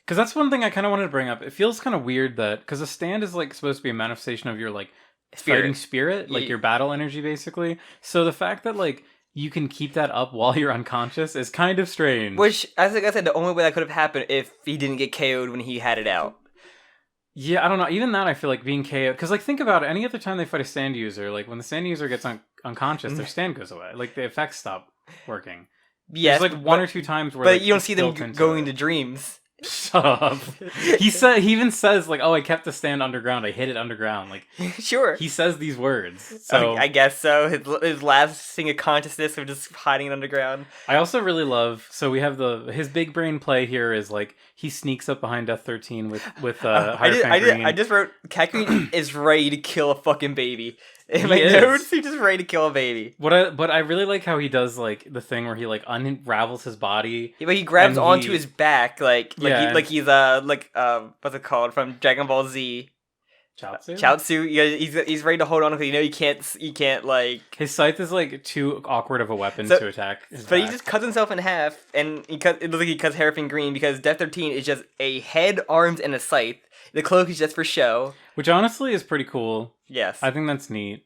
Because that's one thing I kind of wanted to bring up. It feels kind of weird that because a stand is like supposed to be a manifestation of your like fighting spirit, like your battle energy, basically. So the fact that like you can keep that up while you're unconscious is kind of strange. Which, as I said, the only way that could have happened if he didn't get KO'd when he had it out. Yeah, I don't know. Even that, I feel like being KO'd. Because like think about it. Any other time they fight a stand user, like when the stand user gets unconscious, their stand goes away. Like the effects stop working. Yes, there's like one or two times where, but like, you don't see them going into dreams. Shut up. He even says like, "Oh, I kept the stand underground. I hid it underground." Like, sure. He says these words. So I guess so. His lasting of consciousness of just hiding it underground. I also really love. So we have his big brain play here is like he sneaks up behind Death 13 with I just wrote Kaku is ready to kill a fucking baby. In my notes, he's just ready to kill a baby. But I really like how he does like the thing where he like unravels his body. Yeah, but he grabs onto his back like he's what's it called from Dragon Ball Z. Chaozu? Chaozu, he's ready to hold on because he can't like. His scythe is like too awkward of a weapon So- to attack. But he just cuts himself in half, and it looks like he cuts hairpin green because Death 13 is just a head, arms, and a scythe. The cloak is just for show. Which honestly is pretty cool. Yes. I think that's neat.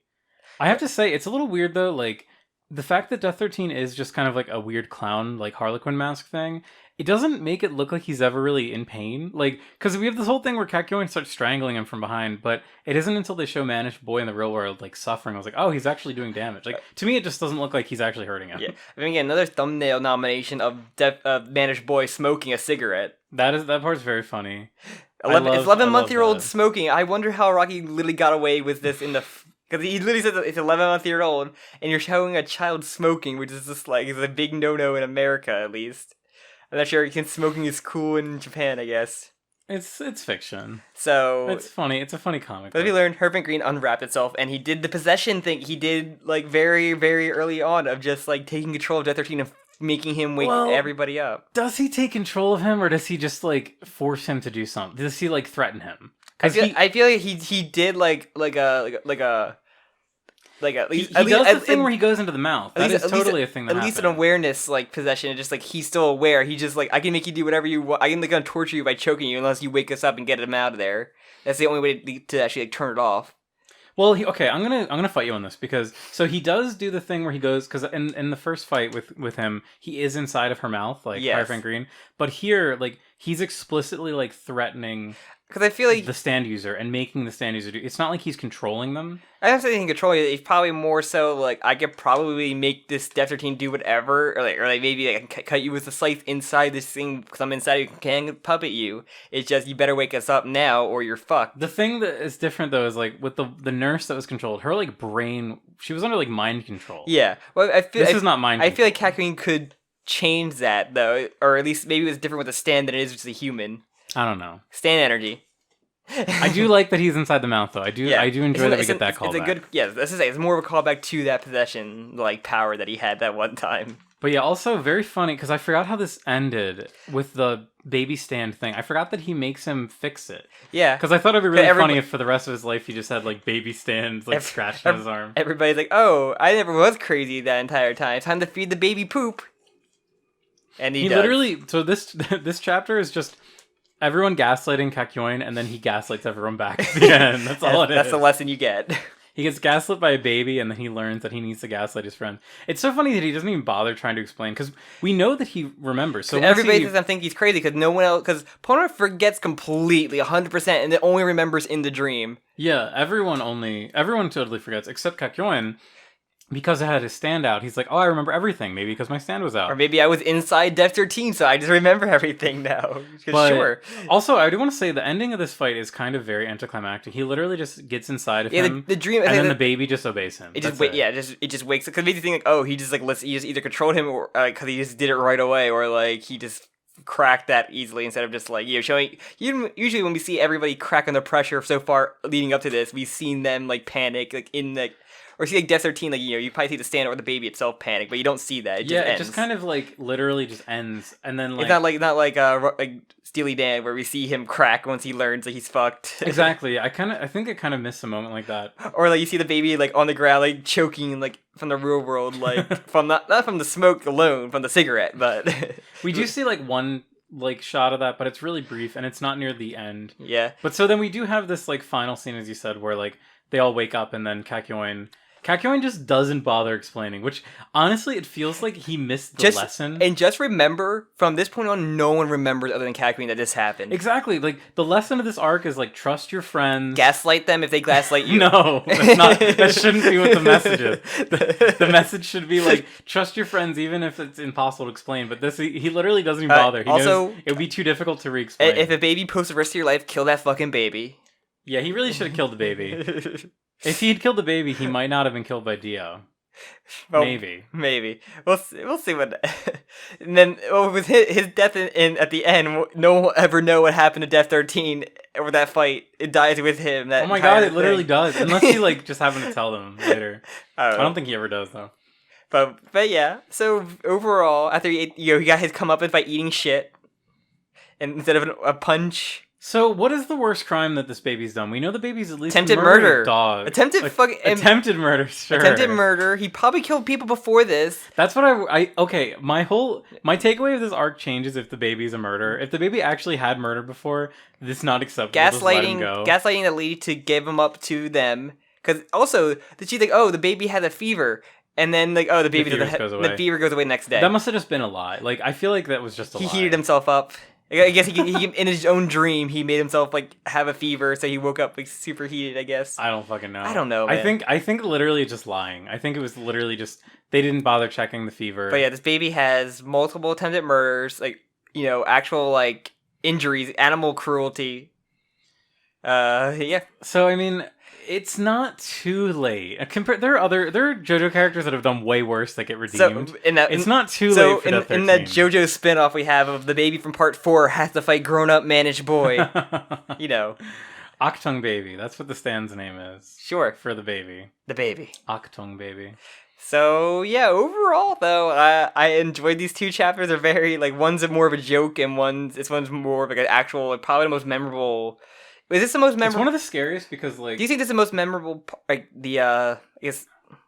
I have to say, it's a little weird though, like, the fact that Death 13 is just kind of like a weird clown, like Harlequin mask thing, it doesn't make it look like he's ever really in pain. Like, because we have this whole thing where Kakyoin starts strangling him from behind, but it isn't until they show Manish Boy in the real world, like, suffering. I was like, oh, he's actually doing damage. Like, to me, it just doesn't look like he's actually hurting him. Yeah. I mean, again, another thumbnail nomination of Manish Boy smoking a cigarette. That part's very funny. 11-month-year-old smoking. I wonder how Rocky literally got away with this in the... Because he literally says it's 11-month-year-old, and you're showing a child smoking, which is just like, is a big no-no in America, at least. I'm not sure smoking is cool in Japan, I guess. It's fiction. So... It's funny. It's a funny comic. But we learned Herpin Green unwrapped itself, and he did the possession thing. He did, like, very, very early on of just, like, taking control of Death 13 and making him wake everybody up. Does he take control of him, or does he just, like, force him to do something? Does he, like, threaten him? I feel like he did like a he does the thing where he goes into the mouth. That is totally a thing that happens. At least an awareness like possession. It's just like he's still aware. He just like, I can make you do whatever you want. I can like torture you by choking you unless you wake us up and get him out of there. That's the only way to actually like turn it off. Well, okay, I'm gonna fight you on this because so he does do the thing where he goes because in the first fight with him he is inside of her mouth like Fire Fan Green, but here like he's explicitly like threatening. Because I feel like the stand user and making the stand user do. It's not like he's controlling them. I don't say he can control it. It's probably more so like I could probably make this Death 13 do whatever, or like maybe I can cut you with a scythe inside this thing because I'm inside you can puppet you. It's just you better wake us up now or you're fucked. The thing that is different though is like with the nurse that was controlled, her like brain, she was under like mind control. Yeah, well this is not mind. I feel like Kakyoin could change that though, or at least maybe it was different with the stand than it is with the human. I don't know. Stand energy. I do like that he's inside the mouth, though. I do enjoy that we get that callback. It's a good, this is it's more of a callback to that possession like power that he had that one time. But yeah, also very funny because I forgot how this ended with the baby stand thing. I forgot that he makes him fix it. Yeah, because I thought it'd be really funny if for the rest of his life he just had like baby stands like scratched on his arm. Everybody's like, "Oh, I never was crazy that entire time. Time to feed the baby poop." And he literally. So this chapter is just. Everyone gaslighting Kakyoin, and then he gaslights everyone back at the end. That's all it is. That's the lesson you get. He gets gaslit by a baby, and then he learns that he needs to gaslight his friend. It's so funny that he doesn't even bother trying to explain, because we know that he remembers. So everybody doesn't think he's crazy, because no one else... Because Pona forgets completely, 100%, and it only remembers in the dream. Yeah, everyone totally forgets, except Kakyoin. Because I had his stand out, he's like, oh, I remember everything. Maybe because my stand was out. Or maybe I was inside Death 13, so I just remember everything now. But sure. Also, I do want to say the ending of this fight is kind of very anticlimactic. He literally just gets inside of him, the dream, and then the baby just obeys him. It just wakes up. Because it makes you think, like, oh, he just either controlled him, or because he just did it right away, or like he just cracked that easily instead of just like showing. Usually when we see everybody crack under pressure so far leading up to this, we've seen them like panic, like in the. Or see like Death 13, like you probably see the stand or the baby itself panic, but you don't see that. It just kind of like literally just ends, and then like it's not like Steely Dan where we see him crack once he learns that he's fucked. Exactly. I think it kind of missed a moment like that. Or like you see the baby like on the ground like choking like from the real world like from not from the smoke alone from the cigarette, but we do see like one like shot of that, but it's really brief and it's not near the end. Yeah. But so then we do have this like final scene, as you said, where like they all wake up and then Kakyoin just doesn't bother explaining, which honestly it feels like he missed the lesson. And just remember, from this point on, no one remembers other than Kakyoin that this happened. Exactly. Like the lesson of this arc is like trust your friends. Gaslight them if they gaslight you. No, that's not. That shouldn't be what the message is. The message should be like trust your friends even if it's impossible to explain. But this he literally doesn't even bother. He knows it would be too difficult to re-explain. If a baby posts the rest of your life, kill that fucking baby. Yeah, he really should have killed the baby. If he had killed the baby, he might not have been killed by Dio. Well, maybe. We'll see what. And then with his death at the end, no one will ever know what happened to Death 13 or that fight. It dies with him. Oh my god, it literally does. Unless he like just happened to tell them later. I don't think he ever does though. But yeah. So overall, after he got his comeuppance by eating shit, and instead of a punch. So, what is the worst crime that this baby's done? We know the baby's at least Attempted murdered murder. a dog. Attempted murder. Sure. Attempted murder. He probably killed people before this. That's what I okay. My takeaway of this arc changes if the baby's a murderer. If the baby actually had murdered before, this is not acceptable. Just let him go. Gaslighting the lady to give him up to them. Because also, did she think, oh, the baby has a fever, and then like, oh, the fever goes away the next day. That must have just been a lie. Like, I feel like that was just a lie. He heated himself up. I guess he in his own dream he made himself like have a fever, so he woke up like super heated. I guess. I don't fucking know. I don't know. Man. I think literally just lying. I think it was literally just they didn't bother checking the fever. But yeah, this baby has multiple attempted murders, like actual like injuries, animal cruelty. Yeah. So I mean, it's not too late. There are JoJo characters that have done way worse that get redeemed. So it's not too late for that 13. In that JoJo spinoff we have of the baby from part 4 has to fight grown-up managed boy. Octung baby. That's what the stand's name is. Sure. For the baby. The baby. Octung baby. So yeah, overall though, I enjoyed these 2 chapters. They're very like one's more of a joke and one's more of like an actual like probably the most memorable. Is this the most memorable? It's one of the scariest because, like... Do you think this is the most memorable, like, the, I guess,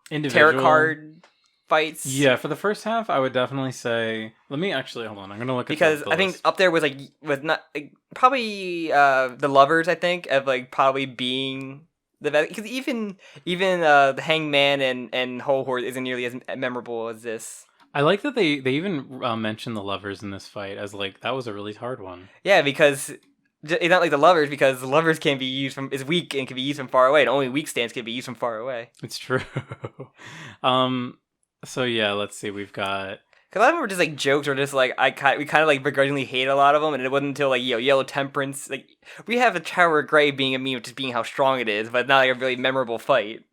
individual tarot card fights? Yeah, for the first half, I would definitely say... Let me actually... Hold on, I'm going to look at because I think up there was, like, not... Like, probably, the lovers, I think, of, like, probably being the best... Because even the Hangman and Whole Horse isn't nearly as memorable as this. I like that they even mentioned the lovers in this fight as, like, that was a really hard one. Yeah, because... It's not like the lovers, because the lovers can be used from is weak and can be used from far away, and only weak stands can be used from far away. It's true. So yeah, let's see. We've got because a lot of them were just like jokes, or just like we kind of like begrudgingly hate a lot of them, and it wasn't until like Yellow Temperance, like we have the Tower of Grey being a meme, just being how strong it is, but not like a really memorable fight.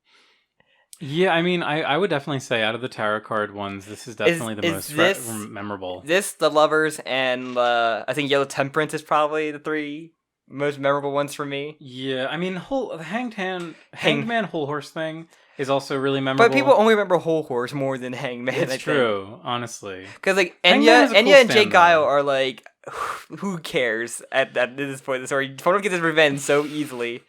Yeah, I mean, I would definitely say out of the tarot card ones, this is definitely the most memorable. The lovers, and I think Yellow Temperance is probably the 3 most memorable ones for me. Yeah, I mean, the Hangman Whole Horse thing is also really memorable. But people only remember Whole Horse more than Hangman. It's true, honestly. Because like Enya and Jay Guile are like, who cares at this point in the story? Photo gets his revenge so easily.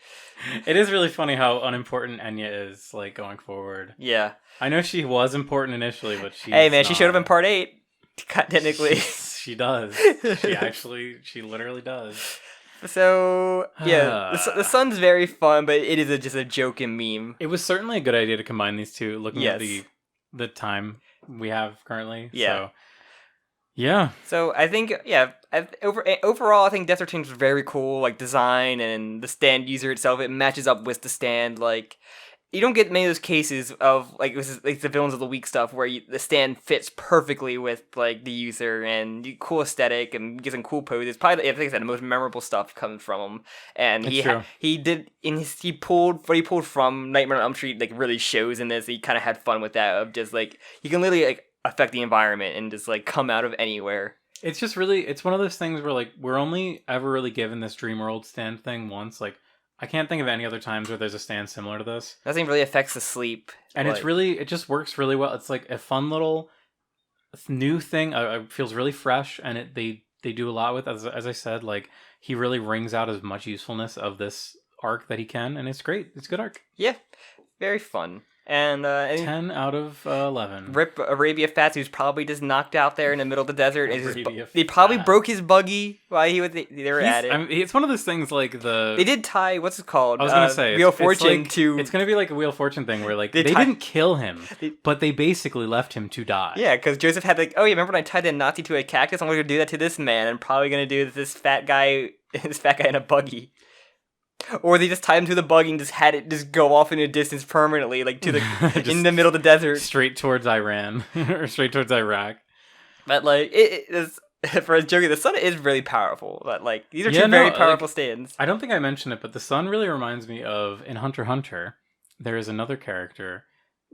It is really funny how unimportant Enya is, like, going forward. Yeah. I know she was important initially, but she she showed up in part 8, technically. She does. She literally does. So, yeah, the sun's very fun, but it is just a joke and meme. It was certainly a good idea to combine these two, looking at the time we have currently. Yeah. So, yeah. So I think, overall, I think Death Routine is very cool, like design and the stand user itself. It matches up with the stand. Like, you don't get many of those cases of like the Villains of the Week stuff where the stand fits perfectly with like the user and cool aesthetic and get some cool poses. Probably, I think, the most memorable stuff comes from him. And he pulled what he pulled from Nightmare on Elm Street. Like, really shows in this. He kind of had fun with that. Of just like he can literally like affect the environment and just like come out of anywhere. It's just really, it's one of those things where like we're only ever really given this Dream World stand thing once. Like, I can't think of any other times where there's a stand similar to this. Nothing really affects the sleep. And it just works really well. It's like a fun little new thing. It feels really fresh, and they do a lot with, as I said, like he really wrings out as much usefulness of this arc that he can, and it's great. It's a good arc. Yeah, very fun. And 10 out of 11. Rip Arabia Fats, who's probably just knocked out there in the middle of the desert. They probably broke his buggy while they were at it. I mean, it's one of those things like they did tie, what's it called? I was gonna say Wheel of Fortune to. It's gonna be like a Wheel of Fortune thing where like they didn't kill him, but they basically left him to die. Yeah, because Joseph had like, oh yeah, remember when I tied a Nazi to a cactus? I'm gonna do that to this man. I'm probably gonna do this fat guy in a buggy. Or they just tied him to the buggy and just had it just go off in a distance permanently, like to the in the middle of the desert, straight towards Iran or straight towards Iraq. But like it is, for a joke, the sun is really powerful. But like these are two very powerful stands. I don't think I mentioned it, but the sun really reminds me of in Hunter x Hunter. There is another character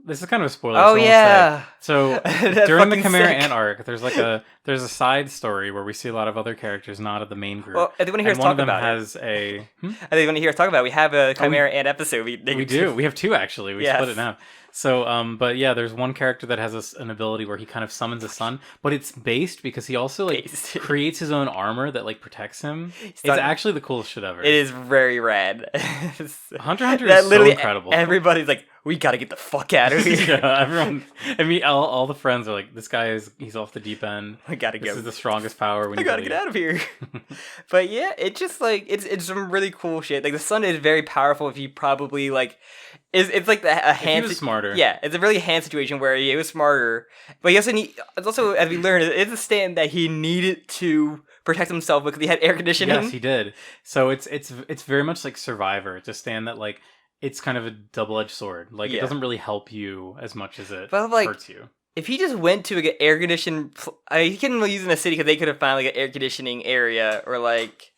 This is kind of a spoiler. Oh so I won't yeah. say. So That's during the fucking Chimera sick. Ant arc, there's a side story where we see a lot of other characters not of the main group. Well, I think want to hear us and one talk of them about has it. a. I think want to hear us talk about it. We have a Chimera Ant episode. We do. We have two actually. We split it Yes. now. So, but yeah, there's one character that has an ability where he kind of summons a sun, but it's based because he also Based. creates his own armor that protects him. It's not- actually the coolest shit ever. It is very rad. Hunter x Hunter That is so literally incredible. Everybody's like, we gotta get the fuck out of here. Yeah, everyone. I mean, all the friends are like, this guy he's off the deep end. We gotta This go. is the strongest power. We I need gotta to get out of here. But yeah, it's just like it's some really cool shit. Like the sun is very powerful. If you probably it's like a hand. He was smarter. Yeah, it's a really hand situation where he was smarter, but he also it's also, as we learned, it's a stand that he needed to protect himself because he had air conditioning. Yes, he did. So it's very much like Survivor. It's a stand that it's kind of a double-edged sword. It Yeah. doesn't really help you as much as it But, hurts you. If he just went to an air conditioned, he couldn't really use it in a city because they could have found an air conditioning area or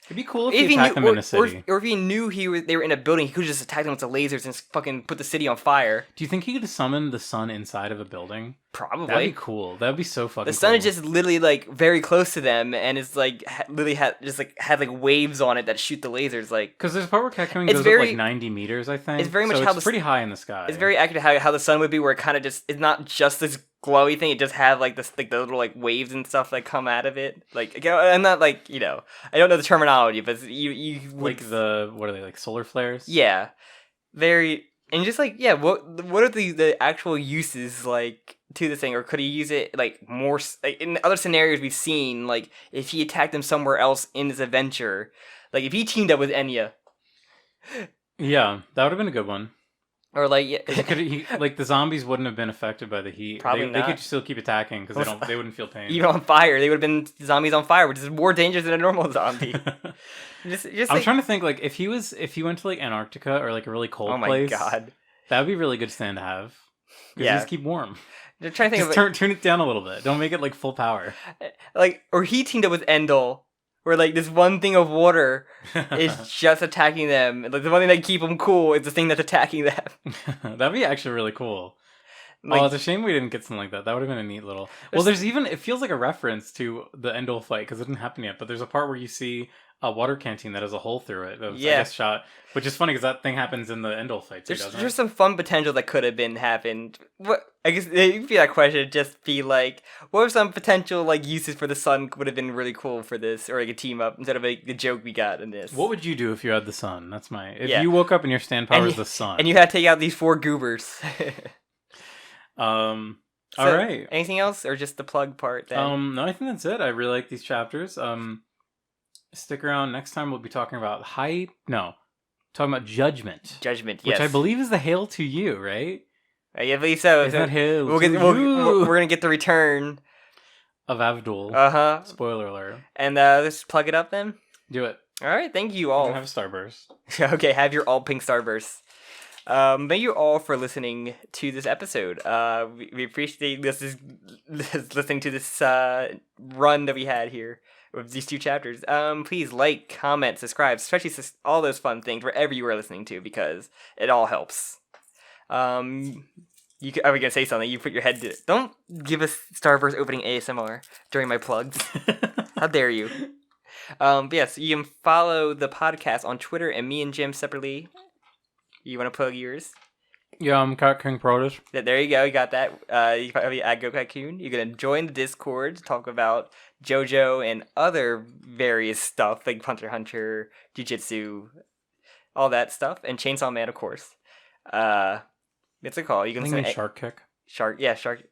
It'd be cool if he he attacked knew, them in a city. or if he knew they were in a building, he could just attack them with the lasers and fucking put the city on fire. Do you think he could summon the sun inside of a building? Probably. That'd be cool. That'd be so fucking The sun cool. is just literally very close to them, and it's literally had waves on it that shoot the lasers. Because there's a part where Kakyoin It's goes very- up 90 meters, I think. it's very much so how it's the- pretty high in the sky. It's very accurate how the sun would be, where it kind of just it's not just this glowy thing. It just have the little waves and stuff that come out of it. I'm not I don't know the terminology, but you would, what are they, solar flares? yeah, very. And just what are the actual uses to this thing, or could he use it more in other scenarios we've seen, if he attacked them somewhere else in this adventure, if he teamed up with Enya, Yeah, that would have been a good one. or The zombies wouldn't have been affected by the heat. Probably They not. could still keep attacking because they wouldn't feel pain. even on fire, they would have been zombies on fire, which is more dangerous than a normal zombie. just I'm trying to think if he went to Antarctica or a really cold oh my place. god, That would be a really good stand to have. Because Yeah. you just keep warm. I'm trying to think Just of turn it down a little bit. Don't make it full power. or he teamed up with Endel, where this one thing of water is just attacking them. The one thing that keep them cool is the thing that's attacking them. That'd be actually really cool. It's a shame we didn't get something like that. That would have been a neat little. Well, it feels like a reference to the Endel fight because it didn't happen yet. But there's a part where you see a water canteen that has a hole through it. That was, I guess, shot, which is funny because that thing happens in the Endel fight too, doesn't it? There's some fun potential that could have been happened. What I guess it'd be that question, just be what if some potential uses for the sun would have been really cool for this, or a team up instead of the joke we got in this. What would you do if you had the sun? That's if you woke up and your stand power is the sun, and you had to take out these 4 goobers. All So, right. Anything else, or just the plug part? Then? No, I think that's it. I really like these chapters. Stick around. Next time we'll be talking about talking about Judgment. Judgment, Which yes. I believe is the Hail to You, right? I believe so. Is that Hail we're to You? gonna get the return Of Avdul. Spoiler alert. And let's plug it up then. Do it. All right, thank you I'm all. gonna have a starburst. Okay, have your all pink starburst. Thank you all for listening to this episode. We appreciate listening to this run that we had here with these 2 chapters. Please comment, subscribe, especially all those fun things wherever you are listening to, because it all helps. I was gonna say something. You put your head to it. Don't give us Starburst opening ASMR during my plugs. How dare you? But yes, you can follow the podcast on Twitter and me and Jim separately. You want to plug yours? Yeah, I'm Cat King Produce. There you go. You got that. You can probably add Jokakaka. You're going to join the Discord to talk about JoJo and other various stuff, like Hunter x Hunter, Jujutsu, all that stuff. And Chainsaw Man, of course. What's it called? You I can think say it's Shark Kick. Shark. Yeah, Shark.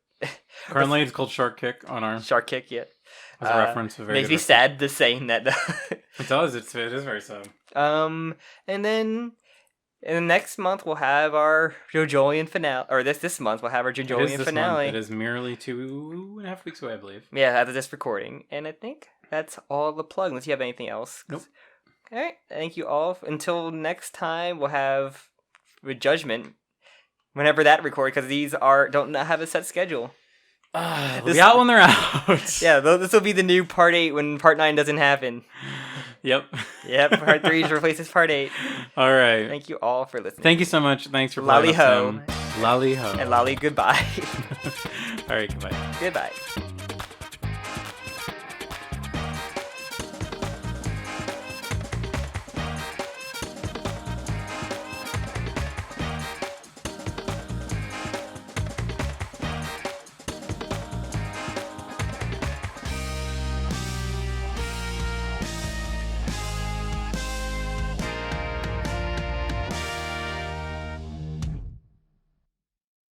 Currently, it's called Shark Kick on our... Shark Kick, yeah. As a reference. A very Makes good me sad just saying that. It does. It is very sad. And then... in the next month, we'll have our JoJolian finale. Or this month, we'll have our JoJolian finale. It is merely 2.5 weeks away, I believe. Yeah, after this recording. And I think that's all the plug, unless you have anything else. Nope. Alright, thank you all. Until next time, we'll have with Judgment. Whenever that record, because these don't have a set schedule. They'll be out when they're out. Yeah, this will be the new part 8 when part 9 doesn't happen. Yep. Yep, part 3 replaces part 8. All right. Thank you all for listening. Thank you so much. Thanks for Lally playing us. ho. Lolly ho. And Lolly, goodbye. All right, goodbye. Goodbye.